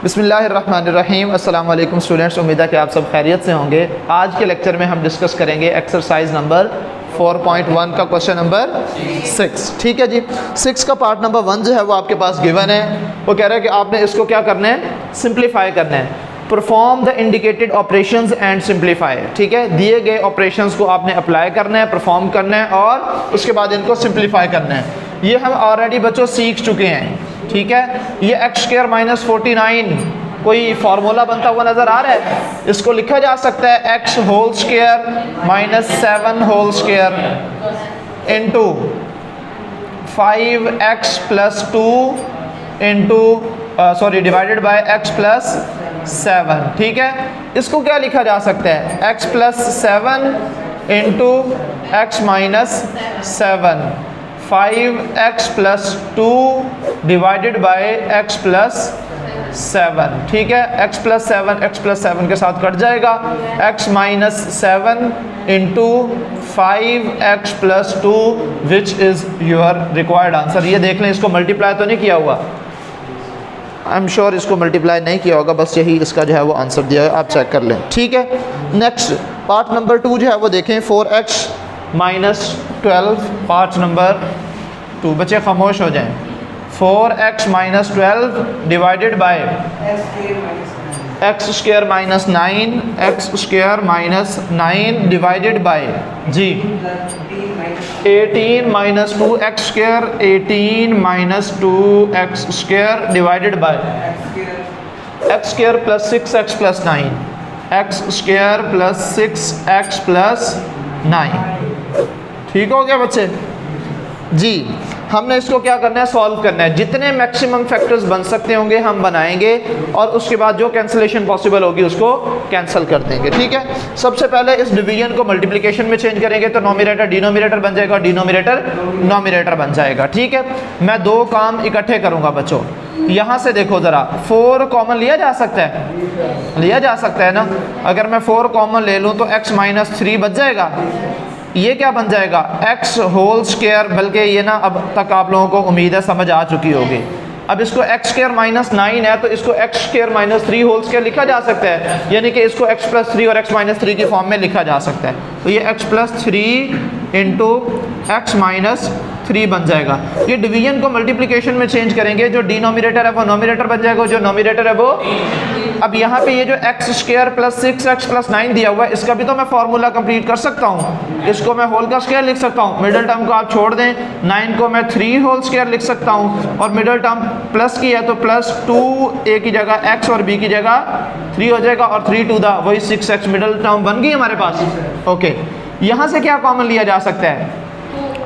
बिस्मिल्लाहिर्रहमानिर्रहीम। अस्सलाम वालेकुम स्टूडेंट्स, उम्मीद है कि आप सब खैरियत से होंगे। आज के लेक्चर में हम डिस्कस करेंगे एक्सरसाइज नंबर 4.1 का क्वेश्चन नंबर 6। ठीक है जी, 6 का पार्ट नंबर 1 जो है वो आपके पास गिवन है। वो कह रहा है कि आपने इसको क्या करना है, सिंप्लीफाई करना है। Perform the indicated operations and simplify. ठीक है, दिए गए ऑपरेशंस को आपने अप्लाई करना है, परफॉर्म करना है और उसके बाद इनको सिंप्लीफाई करना है। ये हम ऑलरेडी बच्चों सीख चुके हैं। ठीक है, ये x² - 49 कोई फार्मूला बनता हुआ नजर आ रहा है। इसको लिखा जा सकता है x² - 7² into 5x + 2 divided by x + 7। ठीक है, इसको क्या लिखा जा सकता है, x + 7 into x - 7 5x + 2 divided by x + 7। ठीक है, x + 7 के साथ कट जाएगा। x - 7 into 5x + 2 which is your required answer. ये देख लें, इसको मल्टीप्लाई तो नहीं किया हुआ, आई एम श्योर इसको मल्टीप्लाई नहीं किया होगा, बस यही इसका जो है वो आंसर दिया है, आप चेक कर लें। ठीक है, नेक्स्ट पार्ट नंबर 2 जो है वो देखें, 4x - 12 पार्ट नंबर 2। बच्चे खामोश हो जाएं। 4x - 12 divided by x² - 9 x² - 9 divided by जी 18 - 2x² 18 - 2x² divided by x² + 6x + 9 x² + 6x + 9। ठीक हो गया बच्चे जी। हमने इसको क्या करना है, सॉल्व करना है। जितने मैक्सिमम फैक्टर्स बन सकते होंगे हम बनाएंगे और उसके बाद जो कैंसिलेशन पॉसिबल होगी उसको कैंसिल कर देंगे। ठीक है, सबसे पहले इस डिवीजन को मल्टीप्लिकेशन में चेंज करेंगे तो नोमिनेटर डिनोमिनेटर बन जाएगा, डिनोमिनेटर नोमिनेटर बन जाएगा। ठीक है, मैं दो काम इकट्ठे करूंगा बच्चों। यहाँ से देखो ज़रा, 4 कॉमन लिया जा सकता है, लिया जा सकता है ना। अगर मैं 4 कॉमन ले लूँ तो x - 3 बच जाएगा। ये क्या बन जाएगा, x², बल्कि ये ना अब तक आप लोगों को उम्मीद है समझ आ चुकी होगी। अब इसको x² - 9 है तो इसको x² - 3² लिखा जा सकता है, यानी कि इसको x + 3 और x - 3 की फॉर्म में लिखा जा सकता है। तो ये x + 3 इंटू x - 3 बन जाएगा। ये डिवीजन को मल्टीप्लिकेशन में चेंज करेंगे, जो डिनोमिनेटर है वो नोमिनेटर बन जाएगा, जो नोमिनेटर है वो। अब यहाँ पे ये जो x² + 6x + 9 दिया हुआ है, इसका भी तो मैं फार्मूला कंप्लीट कर सकता हूँ। इसको मैं होल का स्क्वायर लिख सकता हूँ, मिडिल टर्म को आप छोड़ दें, 9 को मैं 3² लिख सकता हूँ और मिडिल टर्म प्लस की है तो +2 a की जगह x और b की जगह 3 हो जाएगा और 3 टू द वही 6x, मिडिल टर्म बन गई हमारे पास। ओके, यहाँ से क्या कॉमन लिया जा सकता है,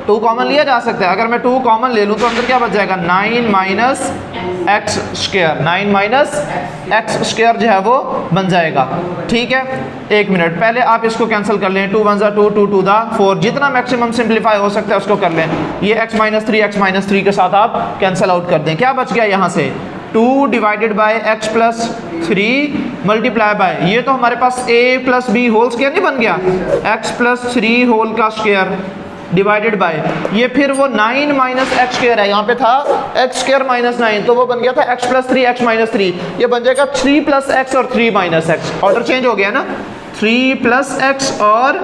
2 कॉमन लिया जा सकता है। अगर मैं 2 कॉमन ले लूँ तो अंदर क्या बच जाएगा, 9 - x², 9 - x² जो है वो बन जाएगा। ठीक है, एक मिनट, पहले आप इसको कैंसिल कर लें। 2 × 2 2 टू द 4, जितना मैक्सिमम सिंप्लीफाई हो सकता है उसको कर लें। ये x - 3 के साथ आप कैंसिल आउट कर दें। क्या बच गया यहाँ से, 2 divided by x + 3 multiply by, ये तो हमारे पास a + b² नहीं बन गया, x + 3 होल का स्क्वायर डिवाइडेड बाय ये फिर वो 9 - x² है, यहाँ पे था x² - 9 तो वो बन गया था x + 3 x - 3, ये बन जाएगा 3 + x और 3 - x। ऑर्डर चेंज हो गया ना, 3 + x और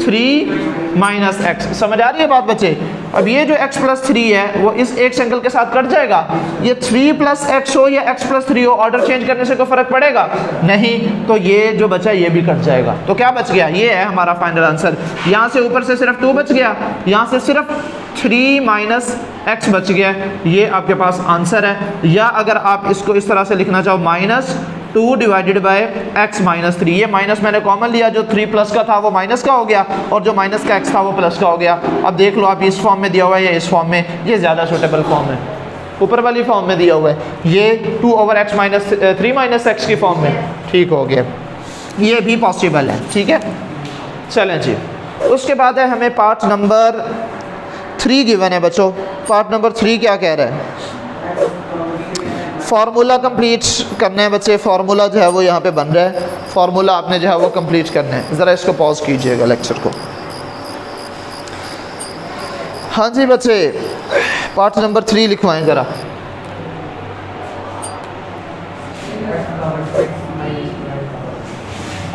3 - x। समझ आ रही है बात बच्चे। अब ये जो x + 3 है वो इस एक एंगल के साथ कट जाएगा। ये 3 + x हो या x + 3 हो, ऑर्डर चेंज करने से कोई फर्क पड़ेगा नहीं, तो ये जो बचा ये भी कट जाएगा। तो क्या बच गया, ये है हमारा फाइनल आंसर। यहाँ से ऊपर से सिर्फ 2 बच गया, यहाँ से सिर्फ 3 - x बच गया। ये आपके पास आंसर है। या अगर आप इसको इस तरह से लिखना चाहो, -2 डिवाइडेड बाय x - 3, ये माइनस मैंने कॉमन लिया, जो 3+ का था वो माइनस का हो गया और जो माइनस का x था वो प्लस का हो गया। अब देख लो आप, इस फॉर्म में दिया हुआ है या इस फॉर्म में, ये ज़्यादा सूटेबल फॉर्म है, ऊपर वाली फॉर्म में दिया हुआ है, ये 2/x - 3 - x की फॉर्म में। ठीक हो गया, ये भी पॉसिबल है। ठीक है, चलें जी। उसके बाद है हमें पार्ट नंबर 3 गिवन है बच्चों। पार्ट नंबर 3 क्या कह रहा है, फार्मूला कंप्लीट करना है बच्चे। फार्मूला जो है वो यहाँ पे बन रहा है, फार्मूला आपने जो है वो कंप्लीट करना है। ज़रा इसको पॉज कीजिएगा लेक्चर को। हाँ जी बच्चे, पार्ट नंबर 3 लिखवाएं ज़रा।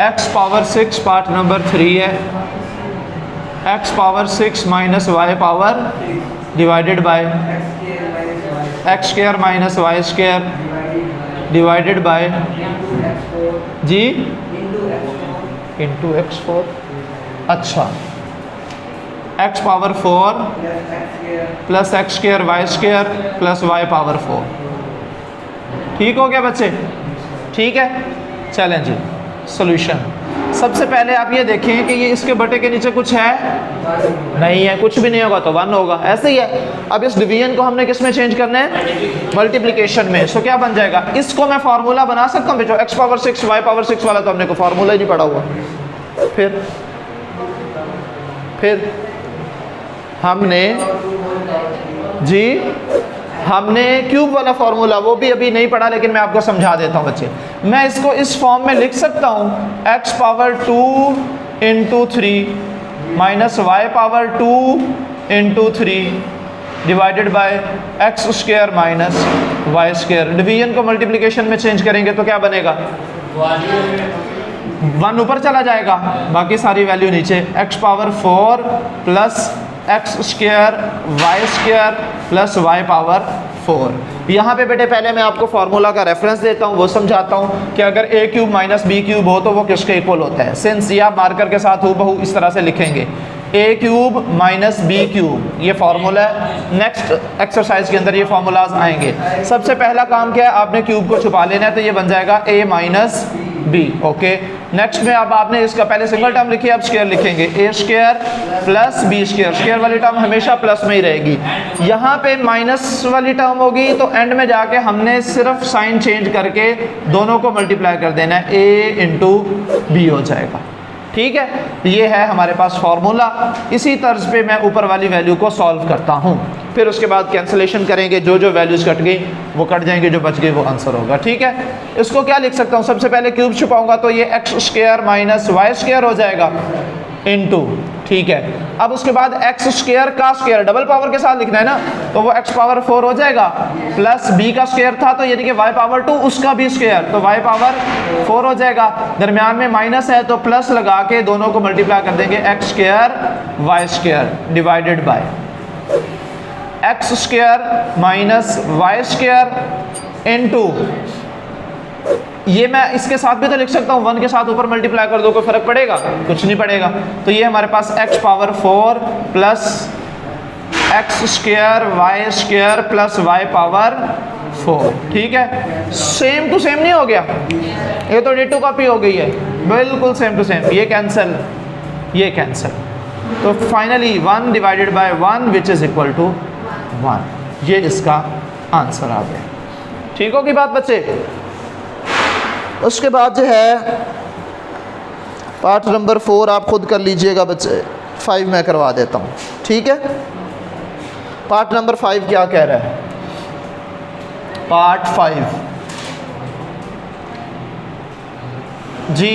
x पावर 6 पार्ट नंबर 3 है, x power 6 minus y power divided by X square minus Y square divided by जी इंटू x4। अच्छा, x power 4 plus X square Y square plus Y power 4। ठीक हो गया बच्चे? ठीक है, चलें जी सॉल्यूशन। सबसे पहले आप ये देखें कि ये इसके बटे के नीचे कुछ है नहीं है, कुछ भी नहीं होगा तो 1 होगा, ऐसे ही है। अब इस डिवीजन को हमने किस में चेंज करना है? मल्टीप्लिकेशन में। सो क्या बन जाएगा? इसको मैं फार्मूला बना सकता हूँ बेटा, x पावर 6 y पावर 6 वाला तो हमने को फार्मूला ही नहीं पढ़ा हुआ। फिर हमने क्यूब वाला फार्मूला वो भी अभी नहीं पढ़ा, लेकिन मैं आपको समझा देता हूँ बच्चे। मैं इसको इस फॉर्म में लिख सकता हूँ x power 2 into 3 minus Y power 2 into 3 divided by X square minus Y square. Division को मल्टीप्लिकेशन में चेंज करेंगे तो क्या बनेगा? 1 ऊपर चला जाएगा, बाकी सारी वैल्यू नीचे। x power 4 plus X square Y square plus Y power 4। यहाँ पे बेटे पहले मैं आपको फार्मूला का रेफरेंस देता हूँ, वो समझाता हूँ कि अगर a cube minus B cube हो तो वो किसके इक्वल होता है। सिंस ये आप मार्कर के साथ हूबहू इस तरह से लिखेंगे, a cube minus B cube, ये फार्मूला है। नेक्स्ट एक्सरसाइज के अंदर ये फार्मूलाज आएंगे। सबसे पहला काम क्या है? आपने क्यूब को छुपा लेना है, तो ये बन जाएगा a minus B. Okay, next में अब आपने इसका पहले सिंगल टर्म लिखी, अब स्क्वायर लिखेंगे, a square plus B square. Square वाली टर्म हमेशा प्लस में ही रहेगी। यहाँ पे माइनस वाली टर्म होगी तो एंड में जाके हमने सिर्फ साइन चेंज करके दोनों को मल्टीप्लाई कर देना है, a इंटू बी हो जाएगा। ठीक है, ये है हमारे पास फार्मूला। इसी तर्ज पे मैं ऊपर वाली वैल्यू को सॉल्व करता हूँ, फिर उसके बाद कैंसिलेशन करेंगे, जो जो वैल्यूज कट गई वो कट जाएंगे, जो बच गई वो आंसर होगा। ठीक है, इसको क्या लिख सकता हूँ? सबसे पहले क्यूब छुपाऊंगा तो ये X square minus Y square हो जाएगा इनटू। ठीक है, अब उसके बाद एक्स स्क्वायर का स्क्वायर डबल पावर के साथ लिखना है ना, तो वो एक्स पावर 4 हो जाएगा, प्लस बी का स्क्वायर था तो यानी कि वाई पावर 2 उसका भी स्क्वायर, तो वाई पावर 4 हो जाएगा। दरमियान में माइनस है तो प्लस लगा के दोनों को मल्टीप्लाई कर देंगे, X square Y square divided by X square minus Y square into, ये मैं इसके साथ भी तो लिख सकता हूँ, 1 के साथ ऊपर मल्टीप्लाई कर दो, कोई फर्क पड़ेगा? कुछ नहीं पड़ेगा। तो ये हमारे पास x power 4 plus X square Y square plus Y power 4। ठीक है, सेम टू सेम नहीं हो गया? ये तो D2 कॉपी हो गई है, बिल्कुल सेम टू सेम। ये कैंसिल, ये कैंसिल, तो finally 1 divided by 1 which is equal to 1। ये इसका आंसर आ गया। ठीक होगी बात बच्चे? उसके बाद जो है पार्ट नंबर 4 आप खुद कर लीजिएगा बच्चे, 5 मैं करवा देता हूँ। ठीक है, पार्ट नंबर 5 क्या कह रहा है? पार्ट 5 जी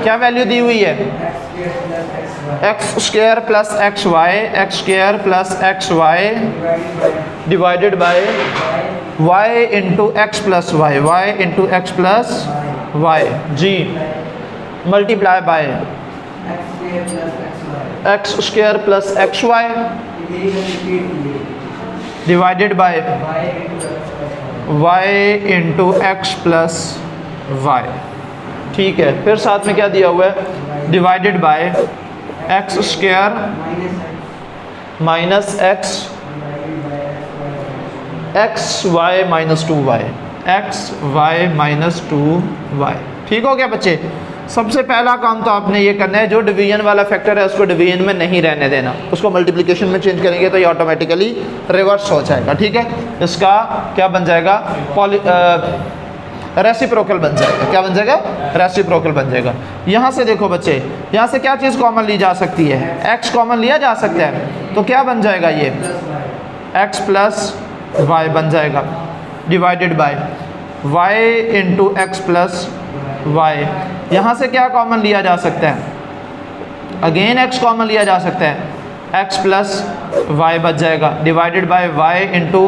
क्या वैल्यू दी हुई है? X square plus X Y, X square plus X Y divided by Y into X plus Y, Y into X plus Y जी multiply by X square plus X Y divided by Y into X plus Y. ठीक है, फिर साथ में क्या दिया हुआ है? Divided by X square minus X Y minus 2y, X Y minus 2y। ठीक हो गया बच्चे? सबसे पहला काम तो आपने ये करना है, जो डिवीजन वाला फैक्टर है उसको डिवीजन में नहीं रहने देना, उसको मल्टीप्लिकेशन में चेंज करेंगे तो ये ऑटोमेटिकली रिवर्स हो जाएगा। ठीक है, इसका क्या बन जाएगा? रेसिप्रोकल बन जाएगा। क्या बन जाएगा? रेसिप्रोकल बन जाएगा। यहाँ से देखो बच्चे, यहाँ से क्या चीज़ कॉमन ली जा सकती है? x कॉमन लिया जा सकता है, तो क्या बन जाएगा? ये x प्लस वाई बन जाएगा divided by y into X plus Y. यहाँ से क्या कॉमन लिया जा सकता है? अगेन x कॉमन लिया जा सकता है, x प्लस वाई बच जाएगा divided by y into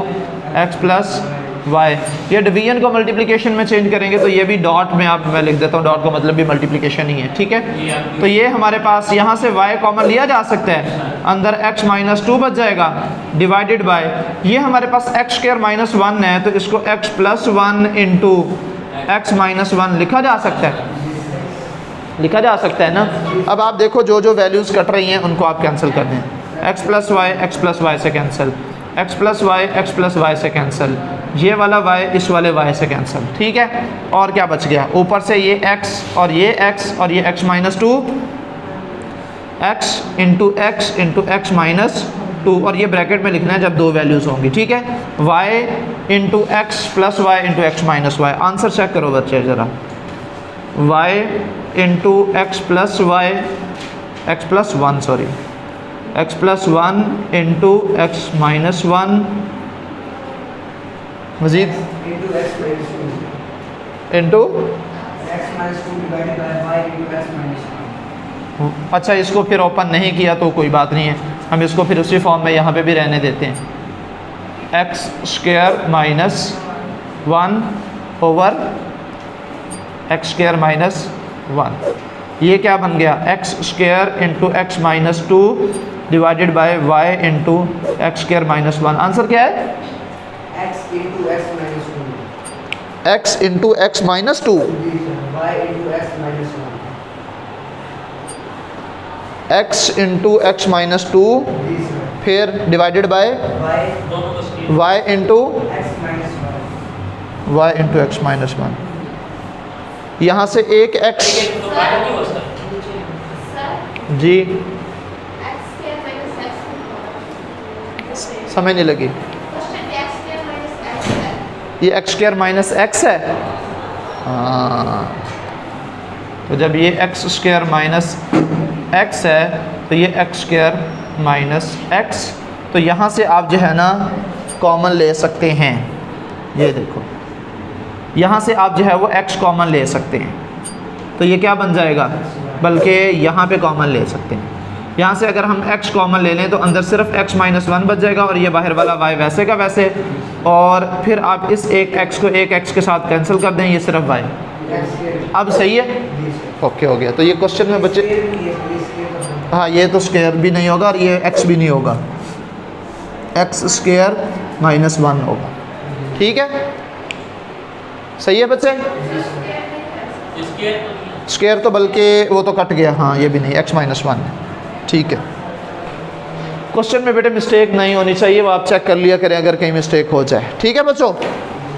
X plus y। ये डिवीजन को मल्टीप्लिकेशन में चेंज करेंगे तो ये भी डॉट में आप मैं लिख देता हूँ, डॉट का मतलब भी मल्टीप्लिकेशन ही है, ठीक है। तो ये हमारे पास यहाँ से y कॉमन लिया जा सकता है, अंदर x माइनस 2 बच जाएगा डिवाइडेड बाय ये हमारे पास x स्क्वायर माइनस 1 है तो इसको x plus 1 into X minus 1 लिखा जा सकता है, लिखा जा सकता है ना। अब आप देखो जो जो वैल्यूज़ कट रही हैं उनको आप कैंसिल कर दें, x प्लस वाई से कैंसिल, x प्लस वाई से कैंसिल, ये वाला y इस वाले y से कैंसिल, ठीक है। और क्या बच गया, ऊपर से ये x और ये x minus 2, x into X minus 2, और ये ब्रैकेट में लिखना है जब दो वैल्यूज़ होंगी, ठीक है। y into X plus Y into X minus Y. Answer check करो बच्चे ज़रा, y into X plus Y X plus 1 sorry x plus 1 into X minus 1 मजीद इंटू अच्छा, इसको फिर ओपन नहीं किया तो कोई बात नहीं है, हम इसको फिर उसी फॉर्म में यहाँ पे भी रहने देते हैं। X square minus 1 over X square minus 1, ये क्या बन गया, X square into X minus 2 divided by Y into X square minus 1। Answer क्या है, x into X minus 2, x into X minus 2, y into X minus 1, x into X minus 2 फिर divided by y into y into X minus 1। यहाँ से एक x जी समझ नहीं लगी, ये एक्स स्क्वायर माइनस एक्स है, हाँ। तो जब ये एक्स स्क्वायर माइनस एक्स है तो ये एक्स स्क्वायर माइनस एक्स, तो यहाँ से आप जो है ना कॉमन ले सकते हैं, ये देखो यहाँ से आप जो है वो x कॉमन ले सकते हैं, तो ये क्या बन जाएगा, बल्कि यहाँ पे कॉमन ले सकते हैं। यहाँ से अगर हम x कॉमन ले लें तो अंदर सिर्फ x माइनस 1 बच जाएगा और ये बाहर वाला y वैसे का वैसे, और फिर आप इस एक x को एक x के साथ कैंसिल कर दें, ये सिर्फ y। अब सही है, ओके हो गया। तो ये क्वेश्चन में बच्चे, हाँ ये तो स्क्वायर भी नहीं होगा और ये x भी नहीं होगा, x स्क्वायर माइनस 1 होगा, ठीक है। सही है बच्चे, स्क्वायर तो बल्कि वो तो कट गया, हाँ ये भी नहीं, x माइनस 1, ठीक है। क्वेश्चन में बेटे मिस्टेक नहीं होनी चाहिए, वो आप चेक कर लिया करें अगर कहीं मिस्टेक हो जाए, ठीक है बच्चों।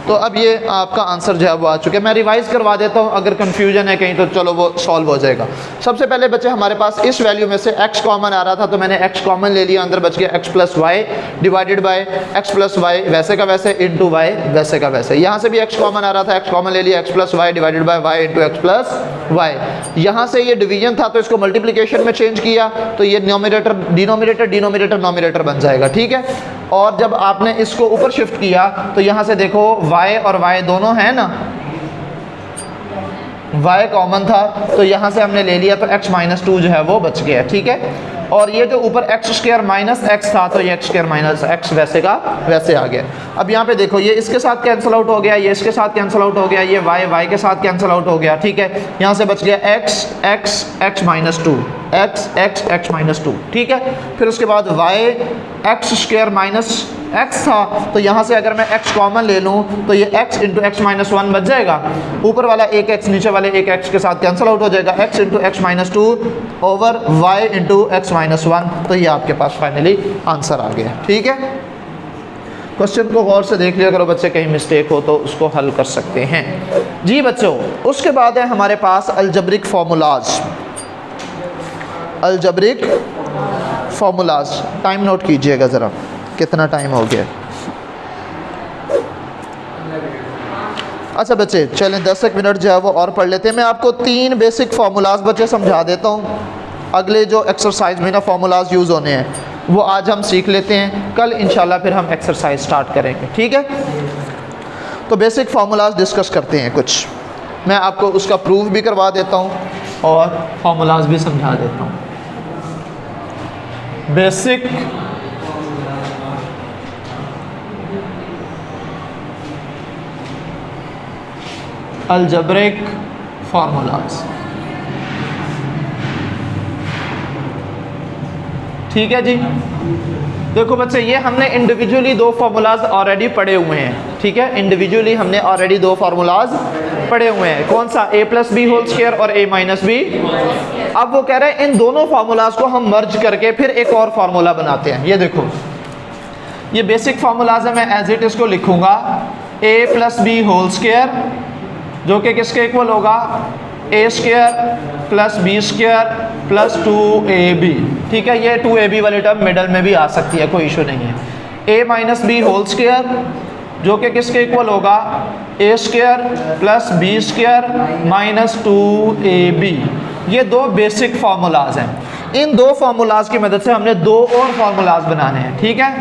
तो अब ये आपका आंसर जो है वो आ चुका है, मैं रिवाइज करवा देता हूँ, अगर कन्फ्यूजन है कहीं तो चलो वो सॉल्व हो जाएगा। सबसे पहले बच्चे हमारे पास इस वैल्यू में से x कॉमन आ रहा था तो मैंने x कॉमन ले लिया, अंदर बच गया x plus Y divided by x plus Y वैसे का वैसे इंटू वाई वैसे का वैसे। यहाँ से भी x कॉमन आ रहा था, x कॉमन ले लिया, x plus Y divided by Y into X plus Y. यहाँ से ये डिवीजन था तो इसको मल्टीप्लीकेशन में चेंज किया तो ये न्यूमरेटर डिनोमिनेटर डिनोमिनेटर नोमिनेटर बन जाएगा, ठीक है। और जब आपने इसको ऊपर शिफ्ट किया तो यहाँ से देखो y और y दोनों हैं ना, y कॉमन था तो यहाँ से हमने ले लिया तो x माइनस 2 जो है वो बच गया, ठीक है। और ये जो ऊपर एक्स स्क्वायर माइनस एक्स था तो ये एक्स स्क्वायर माइनस एक्स वैसे का वैसे आ गया। अब यहाँ पे देखो ये इसके साथ कैंसिल आउट हो गया, ये इसके साथ कैंसिल आउट हो गया, ये वाई वाई के साथ कैंसिल आउट हो गया, ठीक है। यहाँ से बच गया X X X minus 2, X X X minus 2, ठीक है। फिर उसके बाद Y X square minus X था तो यहाँ से अगर मैं x कॉमन ले लूँ तो ये x इंटू एक्स माइनस 1 बच जाएगा, ऊपर वाला एक x नीचे वाले एक x के साथ कैंसिल आउट हो जाएगा, x into X minus 2 over y into X minus 1। तो ये आपके पास फाइनली आंसर आ गया, ठीक है। क्वेश्चन को गौर से देख लिया करो बच्चे, कहीं मिस्टेक हो तो उसको हल कर सकते हैं जी बच्चों। उसके बाद है हमारे पास algebraic formulas, algebraic formulas. Time note कीजिएगा ज़रा, कितना टाइम हो गया। अच्छा बच्चे चलें 10 मिनट जो है वो और पढ़ लेते हैं। मैं आपको 3 बेसिक फार्मूलाज बच्चे समझा देता हूँ, अगले जो एक्सरसाइज में ना फार्मूलाज यूज़ होने हैं वो आज हम सीख लेते हैं, कल इंशाल्लाह फिर हम एक्सरसाइज स्टार्ट करेंगे, ठीक है। तो बेसिक फार्मूलाज डिस्कस करते हैं कुछ, मैं आपको उसका प्रूफ भी करवा देता हूँ और फार्मूलाज भी समझा देता हूँ। Basic algebraic formulas. ठीक है जी। देखो बच्चे, ये हमने इंडिविजुअली दो फार्मूलाज ऑलरेडी पढ़े हुए हैं। ठीक है, इंडिविजुअली हमने ऑलरेडी दो फार्मूलाज पढ़े हुए हैं। कौन सा? a plus B whole square और a माइनस बी। अब वो कह रहे हैं इन दोनों फार्मूलाज को हम मर्ज करके फिर एक और फार्मूला बनाते हैं। ये देखो, ये बेसिक फार्मूलाज है, मैं एज इट इसको लिखूंगा a plus B whole square जो कि किसके इक्वल होगा? a square plus B square plus 2ab। ठीक है, ये 2ab वाली टर्म मिडल में भी आ सकती है, कोई इशू नहीं है। a minus B whole square जो कि किसके इक्वल होगा? a square plus B square minus 2ab। ये दो बेसिक फार्मूलाज हैं। इन दो फार्मूलाज की मदद से हमने दो और फार्मूलाज बनाने हैं। ठीक है,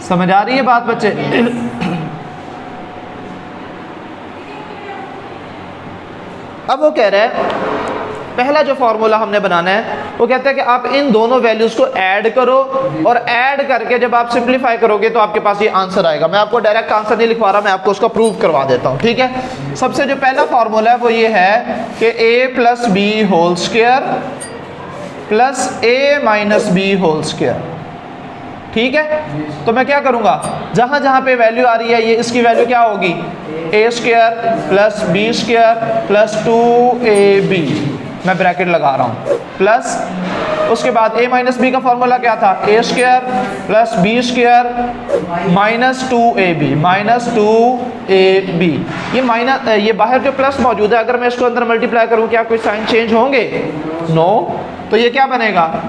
समझ आ रही है बात बच्चे? अब वो कह रहे हैं पहला जो फार्मूला हमने बनाना है वो कहता है कि आप इन दोनों वैल्यूज को ऐड करो और ऐड करके जब आप सिंप्लीफाई करोगे तो आपके पास ये आंसर आएगा। मैं आपको डायरेक्ट आंसर नहीं लिखवा रहा, मैं आपको उसका प्रूव करवा देता हूँ। ठीक है, सबसे जो पहला फार्मूला है वो ये है कि a plus B whole square plus a minus B whole square. ठीक है, तो मैं क्या करूंगा, जहां जहां पे वैल्यू आ रही है ये इसकी वैल्यू क्या होगी? a square plus B square plus 2ab, मैं ब्रैकेट लगा रहा हूँ, प्लस उसके बाद a माइनस बी का फॉर्मूला क्या था? a square plus B square minus 2ab। ये बाहर जो प्लस मौजूद है, अगर मैं इसको अंदर मल्टीप्लाई करूँ क्या कोई साइन चेंज होंगे? नो। तो ये क्या बनेगा?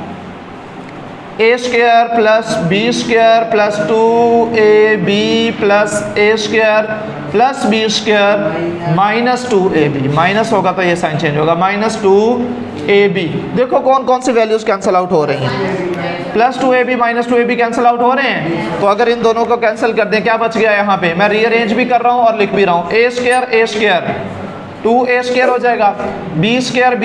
a square plus B square plus 2ab plus a square plus B square minus 2ab। Minus होगा तो ये साइन चेंज होगा, माइनस 2ab। देखो कौन कौन सी वैल्यूज कैंसिल आउट हो रही हैं? Plus 2ab minus 2ab cancel out हो रहे हैं। तो अगर इन दोनों को कैंसिल कर दें, क्या बच गया यहाँ पे? मैं रीअरेंज भी कर रहा हूँ और लिख भी रहा हूँ। a स्क्वायर 2a स्क्वायर हो जाएगा, b square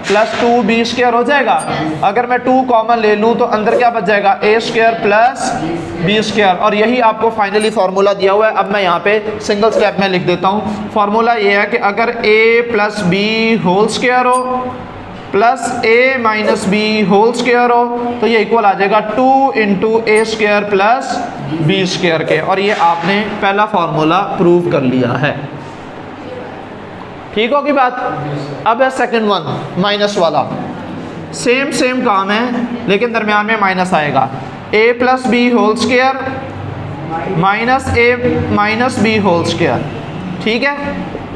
plus 2b square हो जाएगा। अगर मैं 2 कॉमन ले लूँ तो अंदर क्या बच जाएगा? a square plus b square. और यही आपको फाइनली फार्मूला दिया हुआ है। अब मैं यहाँ पे सिंगल स्टेप में लिख देता हूँ। फार्मूला ये है कि अगर a plus B whole square हो plus a minus B whole square हो तो ये इक्वल आ जाएगा 2 into a square plus b square के। और ये आपने पहला फार्मूला प्रूव कर लिया है। ठीक होगी बात? अब है सेकंड वन, माइनस वाला। सेम काम है लेकिन दरमियान में माइनस आएगा। a plus B whole square minus a minus B whole square. ठीक है,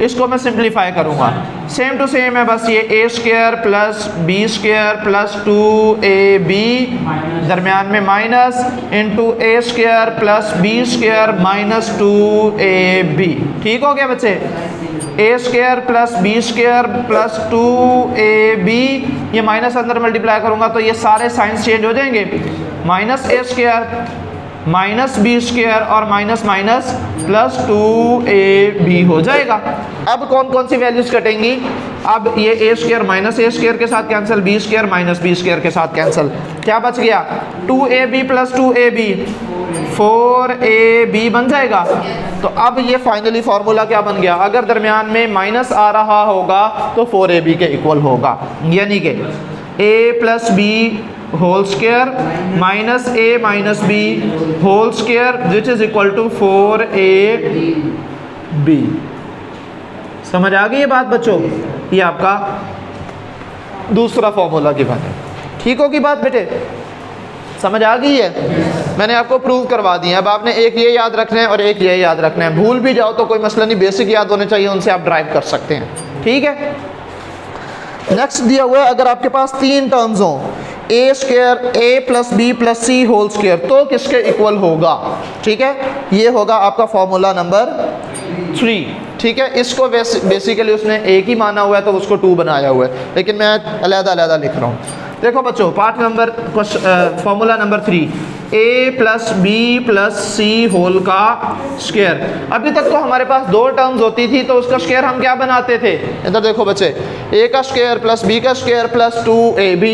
इसको मैं सिंप्लीफाई करूंगा। सेम टू सेम है, बस ये a square plus B square plus 2ab दरमियान में minus into a square plus B square minus 2ab। ठीक हो गया बच्चे? a square plus B square plus 2ab, ये माइनस अंदर मल्टीप्लाई करूंगा तो ये सारे साइंस चेंज हो जाएंगे। Minus a square minus B square और माइनस माइनस प्लस 2ab हो जाएगा। अब कौन कौन सी वैल्यूज कटेंगी? अब ये a square minus a square के साथ cancel, b square minus b square के साथ कैंसिल। क्या बच गया? 2ab प्लस 2ab 4ab बन जाएगा। तो अब ये फाइनली फार्मूला क्या बन गया? अगर दरमियान में माइनस आ रहा होगा तो 4ab के इक्वल होगा, यानी कि a plus B whole square minus a minus b whole square which is equal to 4ab। समझ आ गई ये बात बच्चों? ये आपका दूसरा फॉर्मूला की बात है। ठीक होगी बात बेटे? समझ आ गई है? मैंने आपको प्रूव करवा दिया। अब आपने एक ये याद रखना है और एक ये याद रखना है। भूल भी जाओ तो कोई मसला नहीं, बेसिक याद होने चाहिए, उनसे आप ड्राइव कर सकते हैं। ठीक है, नेक्स्ट दिया हुआ है अगर आपके पास 3 टर्म्स हों, a square a plus B plus C whole square, तो किसके इक्वल होगा? ठीक है, ये होगा आपका फॉर्मूला नंबर 3। ठीक है, इसको बेसिकली उसने एक ही माना हुआ है तो उसको 2 बनाया हुआ है, लेकिन मैं अलग-अलग लिख रहा हूँ। देखो बच्चों, part number formula number 3, a plus B plus C whole का स्क्वायर। अभी तक तो हमारे पास 2 टर्म्स होती थी तो उसका स्क्वायर हम क्या बनाते थे? इधर देखो बच्चे, a का स्क्वायर प्लस b का स्क्वायर प्लस 2ab।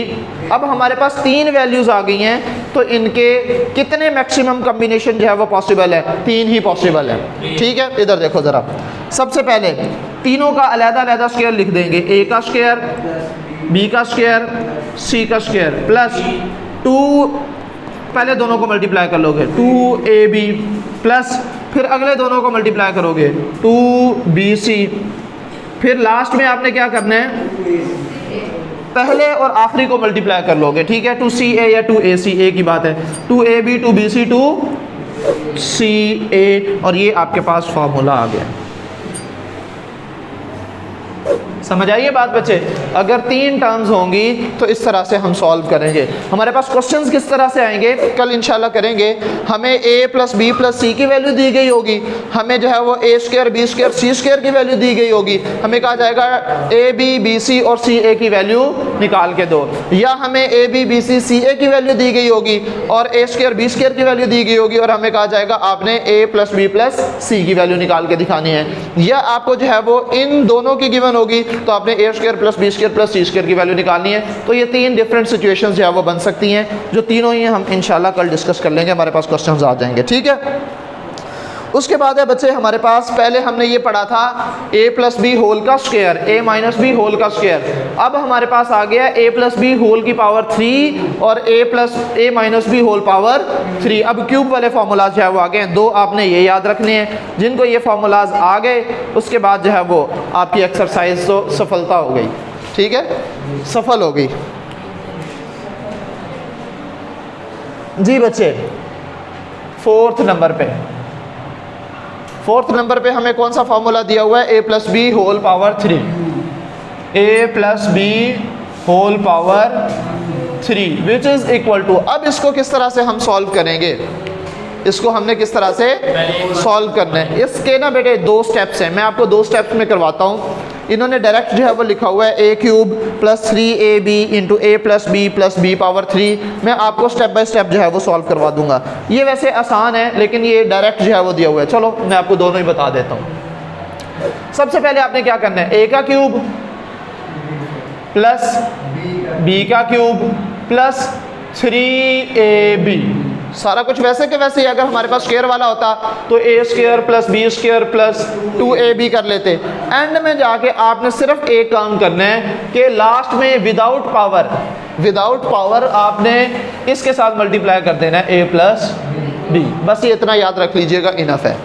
अब हमारे पास 3 वैल्यूज आ गई हैं तो इनके कितने मैक्सिमम कम्बिनेशन जो है वो पॉसिबल है? 3 ही पॉसिबल है। ठीक है, इधर देखो ज़रा। सबसे पहले तीनों का अलग-अलग स्क्वायर लिख देंगे। ए का स्क्वायर, बी का स्क्वायर, सी का स्क्वायर प्लस 2, पहले दोनों को मल्टीप्लाई कर लोगे 2ab प्लस फिर अगले दोनों को मल्टीप्लाई करोगे 2bc, फिर लास्ट में आपने क्या करना है, पहले और आखिरी को मल्टीप्लाई कर लोगे। ठीक है, 2ca या 2ac एक ही बात है, 2ab 2bc 2ca, और ये आपके पास फॉर्मूला आ गया। समझ आइए बात बच्चे? अगर 3 टर्म्स होंगी तो इस तरह से हम सॉल्व करेंगे। हमारे पास क्वेश्चंस किस तरह से आएंगे कल इंशाल्लाह करेंगे। हमें a plus B plus C की वैल्यू दी गई होगी, हमें जो है वो a square B square C square की वैल्यू दी गई होगी। हमें कहा जाएगा a b b c और c a की वैल्यू निकाल के दो, या हमें a b b c c a की वैल्यू दी गई होगी और a स्क्वायर बी स्क्वायर की वैल्यू दी गई होगी, और हमें कहा जाएगा आपने a plus B plus C की वैल्यू निकाल के दिखानी है। या आपको जो है वो इन दोनों की गिवन होगी तो आपने A square plus B square plus C square की वैल्यू निकालनी है। तो ये 3 डिफरेंट सिचुएशंस जो है वो बन सकती हैं, जो तीनों ही हम इंशाल्लाह कल डिस्कस कर लेंगे, हमारे पास क्वेश्चंस आ जाएंगे। ठीक है, उसके बाद है बच्चे हमारे पास, पहले हमने ये पढ़ा था a प्लस बी होल का square, a minus B whole का स्क्वायर। अब हमारे पास आ गया a प्लस बी होल की पावर 3 और a minus B whole power 3। अब क्यूब वाले फार्मूलाज जो है वो आ गए हैं, 2 आपने ये याद रखने हैं। जिनको ये फार्मूलाज आ गए उसके बाद जो है वो आपकी एक्सरसाइज तो सफलता हो गई। ठीक है, सफल हो गई जी बच्चे। फोर्थ नंबर पे हमें कौन सा फार्मूला दिया हुआ है, a plus B whole power 3, a plus B whole power 3 which is equal to. अब इसको किस तरह से हम सॉल्व करेंगे, इसको हमने किस तरह से सॉल्व करना है। इसके ना बेटे 2 स्टेप्स हैं, मैं आपको 2 स्टेप्स में करवाता हूँ। इन्होंने डायरेक्ट जो है वो लिखा हुआ है a cube plus 3ab into a plus B power 3। मैं आपको स्टेप बाय स्टेप जो है वो सॉल्व करवा दूंगा। ये वैसे आसान है लेकिन ये डायरेक्ट जो है वो दिया हुआ है। चलो मैं आपको दोनों ही बता देता हूँ। सबसे पहले आपने क्या करना है, a का क्यूब प्लस b का क्यूब प्लस 3ab, सारा कुछ वैसे के वैसे ही। अगर हमारे पास स्क्वायर वाला होता तो a square plus B square plus 2ab कर लेते। एंड में जाके आपने सिर्फ एक काम करना है कि लास्ट में विदाउट पावर आपने इसके साथ मल्टीप्लाई कर देना है a प्लस बी। बस ये इतना याद रख लीजिएगा, इनफ है।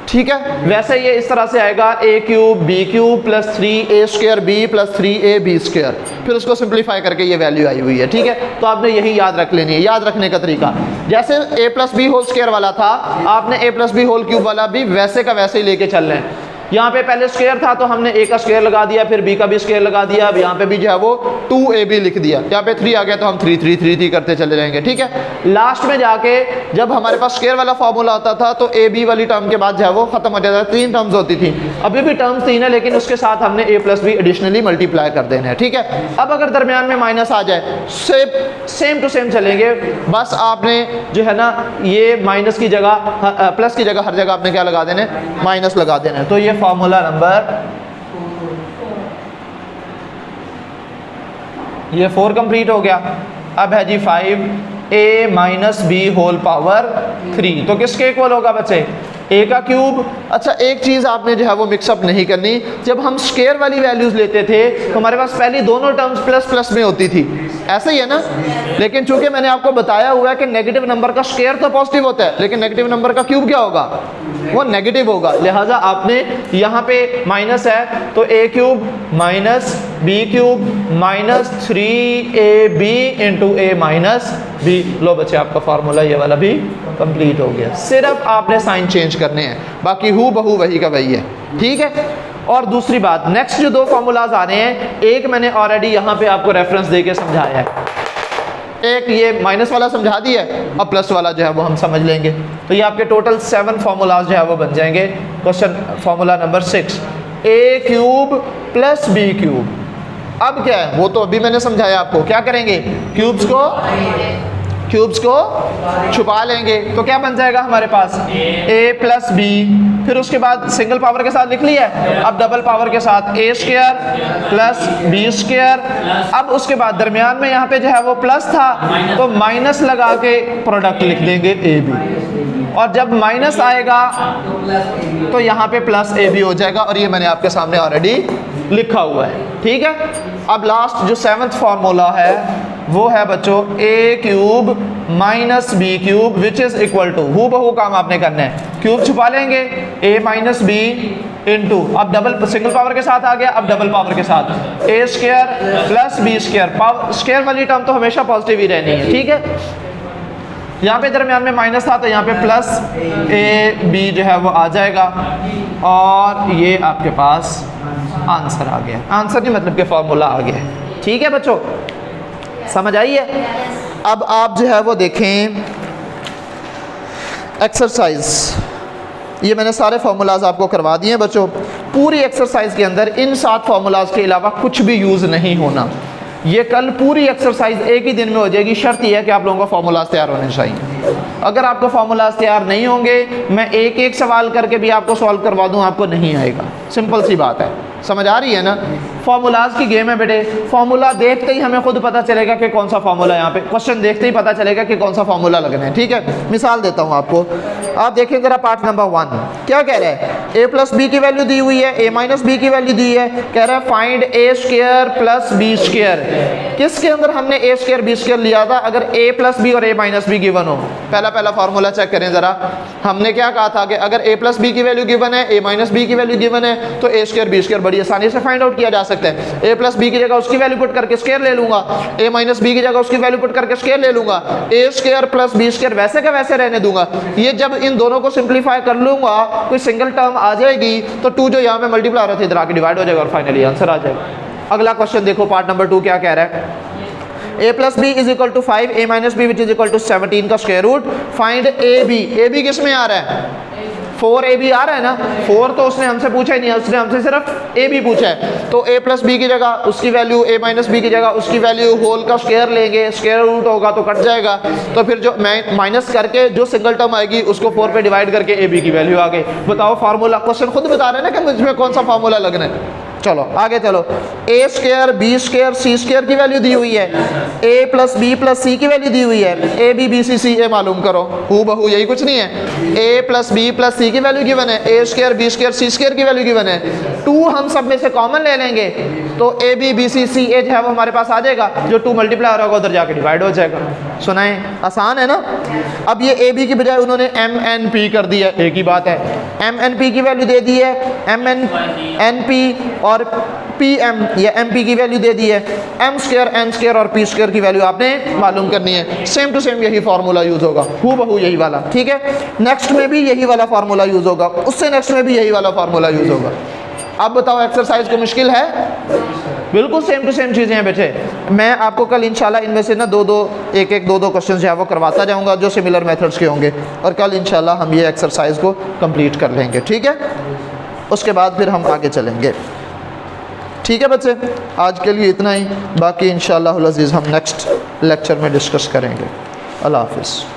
ठीक है, वैसे ये इस तरह से आएगा a cube B cube plus 3a square B plus 3ab square, फिर उसको सिंप्लीफाई करके ये वैल्यू आई हुई है। ठीक है, तो आपने यही याद रख लेनी है। याद रखने का तरीका, जैसे a plus B whole square वाला था, आपने a plus B whole cube वाला भी वैसे का वैसे ही लेके चल रहे हैं। यहाँ पे पहले स्क्वायर था तो हमने a का स्क्वायर लगा दिया, फिर b का भी स्क्वायर लगा दिया। अब यहाँ पे भी जो है वो 2ab लिख दिया। यहाँ पे 3 आ गया तो हम 3 करते चले जाएंगे। ठीक है, लास्ट में जाके जब हमारे पास स्क्वायर वाला फॉर्मूला होता था तो ab वाली टर्म के बाद जो है वो खत्म हो जाता था। 3 टर्म्स होती थी, अभी भी टर्म्स 3 है लेकिन उसके साथ हमने a plus B additionally multiply कर देना है। ठीक है, अब अगर दरमियान में माइनस आ जाए सेम टू सेम चलेंगे। बस आपने जो है ना ये माइनस की जगह प्लस की जगह हर जगह आपने क्या लगा देना है, माइनस लगा देना है। तो ये फॉर्मूला नंबर ये 4 कंप्लीट हो गया। अब है जी 5a minus B whole power 3, तो किसके इक्वल होगा बच्चे, a का क्यूब। अच्छा, एक चीज़ आपने जो है वो मिक्सअप नहीं करनी, जब हम स्क्वायर वाली वैल्यूज़ लेते थे तो हमारे पास पहली दोनों टर्म्स प्लस प्लस में होती थी, ऐसे ही है ना। लेकिन चूंकि मैंने आपको बताया हुआ है कि नेगेटिव नंबर का स्क्वायर तो पॉजिटिव होता है लेकिन नेगेटिव नंबर का क्यूब क्या होगा, वो नेगेटिव होगा। लिहाजा आपने यहाँ पे माइनस है तो a cube minus B cube minus 3ab into a minus B. लो बच्चे, आपका फार्मूला ये वाला भी कंप्लीट हो गया। सिर्फ आपने साइन चेंज करने हैं, बाकी हू बहू वही का वही है। ठीक है, और दूसरी बात, नेक्स्ट जो 2 फार्मूलाज आ रहे हैं, एक मैंने ऑलरेडी यहाँ पे आपको रेफरेंस देके समझाया है, एक ये माइनस वाला समझा दिया है, अब प्लस वाला जो है वो हम समझ लेंगे। तो ये आपके टोटल 7 फार्मूलाज जो है वो बन जाएंगे। Question formula number 6, a cube plus b cube. अब क्या है वो तो अभी मैंने समझाया आपको, क्या करेंगे, क्यूब्स को छुपा लेंगे तो क्या बन जाएगा हमारे पास a प्लस बी, फिर उसके बाद सिंगल पावर के साथ लिख लिया है, अब डबल पावर के साथ a square plus B square. अब उसके बाद दरमियान में यहाँ पे जो है वो प्लस था तो माइनस लगा के प्रोडक्ट लिख देंगे ए बी, और जब माइनस आएगा तो यहाँ पे प्लस ए बी हो जाएगा, और ये मैंने आपके सामने ऑलरेडी लिखा हुआ है। ठीक है, अब लास्ट जो 7th फार्मूला है वो है बच्चों a cube minus B cube which is equal to, हु बहू काम आपने करना है, क्यूब छुपा लेंगे ए माइनस बी इंटू, अब डबल सिंगल पावर के साथ आ गया, अब डबल पावर के साथ a square plus B square, square वाली टर्म तो हमेशा पॉजिटिव ही रहनी है। ठीक है, यहाँ पे दरमियान में माइनस था तो यहाँ पे प्लस ए बी जो है वो आ जाएगा, और ये आपके पास आंसर आ गया। आंसर नहीं मतलब कि फॉर्मूला आ गया है। ठीक है बच्चों, समझ आई है। अब आप जो है वो देखें एक्सरसाइज, ये मैंने सारे फार्मूलाज आपको करवा दिए हैं बच्चों। पूरी एक्सरसाइज के अंदर इन 7 फार्मूलाज के अलावा कुछ भी यूज़ नहीं होना। ये कल पूरी एक्सरसाइज एक ही दिन में हो जाएगी, शर्त यह है कि आप लोगों को फार्मूलाज तैयार होने चाहिए। अगर आपको फार्मूलाज तैयार नहीं होंगे, मैं एक एक सवाल करके भी आपको सॉल्व करवा दूं, आपको नहीं आएगा। सिंपल सी बात है, समझ आ रही है ना। फार्मूलाज की गेम है बेटे, फार्मूला देखते ही हमें खुद पता चलेगा कि कौन सा फार्मूला, यहाँ पे क्वेश्चन देखते ही पता चलेगा कि कौन सा फार्मूला लगना है। ठीक है, मिसाल देता हूँ आपको, आप देखिए जरा पार्ट नंबर 1 क्या कह रहा है, a प्लस बी की वैल्यू दी हुई है, a माइनस बी की वैल्यू दी है, कह रहा है find a square plus B square. किसके अंदर हमने a स्क्वायर बी स्क्वायर लिया था, अगर a प्लस बी और a माइनस बी गिवन हो। पहला फार्मूला चेक करें जरा, हमने क्या कहा था कि अगर a प्लस बी की वैल्यू गिवन है, a माइनस बी की वैल्यू गिवन है, तो a स्क्वायर बी स्क्वायर बड़ी आसानी से फाइंड आउट किया जा सकता है। a प्लस बी की जगह उसकी वैल्यू पुट करके स्क्वायर ले लूंगा, a माइनस बी की जगह उसकी वैल्यू पुट करके स्क्वायर ले लूंगा, a square plus B square वैसे का वैसे रहने दूंगा। ये जब इन दोनों को सिंप्लीफाई कर लूंगा, कोई सिंगल टर्म आ जाएगी तो 2 जो यहाँ पे मल्टीप्लाई हो रहा था इधर आके डिवाइड हो जाएगा और फाइनली आंसर आ जाएगा। अगला क्वेश्चन देखो, पार्ट नंबर 2 क्या कह रहा है, a plus B is equal to 5, a minus B which is equal to 17 का square root, find A B किस में आ रहा है, 4ab आ रहा है ना। 4 तो उसने हमसे पूछा ही नहीं है, उसने हमसे सिर्फ a b पूछा है, तो a प्लस बी की जगह उसकी वैल्यू, a माइनस बी की जगह उसकी वैल्यू, होल का स्क्वायर लेंगे, स्क्वायर रूट होगा तो कट जाएगा, तो फिर जो माइनस करके जो सिंगल टर्म आएगी उसको 4 पे डिवाइड करके a b की वैल्यू आ गई। बताओ फार्मूला, क्वेश्चन खुद बता रहे हैं ना कि मुझमें कौन सा फार्मूला लगना है। चलो आगे चलो, a square B square C square की वैल्यू दी हुई है, a plus B plus C की वैल्यू दी हुई है, a b b c c a मालूम करो, हु बहू यही कुछ नहीं है। a plus B plus C की वैल्यू गिवन है, a square B square C square की वैल्यू गिवन है, 2 हम सब में से कॉमन ले लेंगे तो a b b c c a जो है वो हमारे पास आ जाएगा, जो 2 मल्टीप्लाई होगा उधर जाके डिवाइड हो जाएगा। सुनाएं, आसान है ना। अब ये a b की बजाय उन्होंने m n p कर दिया, एक ही बात है, m n p की वैल्यू दे दी है, m n p और pm या mp की वैल्यू दे दी है, m स्क्वायर n स्क्वायर और p स्क्वायर की वैल्यू आपने मालूम करनी है। सेम टू सेम यही फार्मूला यूज होगा, हु बहू यही वाला। ठीक है, नेक्स्ट में भी यही वाला फार्मूला यूज होगा, उससे नेक्स्ट में भी यही वाला फार्मूला यूज होगा। अब बताओ एक्सरसाइज को मुश्किल है, बिल्कुल सेम टू सेम चीज़ें हैं बेटे। मैं आपको कल इंशाल्लाह इनमें से ना एक एक दो क्वेश्चन जो है वो करवाता जाऊंगा जो सिमिलर मेथड्स के होंगे, और कल इंशाल्लाह हम ये एक्सरसाइज को कंप्लीट कर लेंगे। ठीक है, उसके बाद फिर हम आगे चलेंगे। ठीक है बच्चे, आज के लिए इतना ही, बाकी इंशाअल्लाह अज़ीज़ हम नेक्स्ट लेक्चर में डिस्कस करेंगे। अल्लाह हाफ़िज़।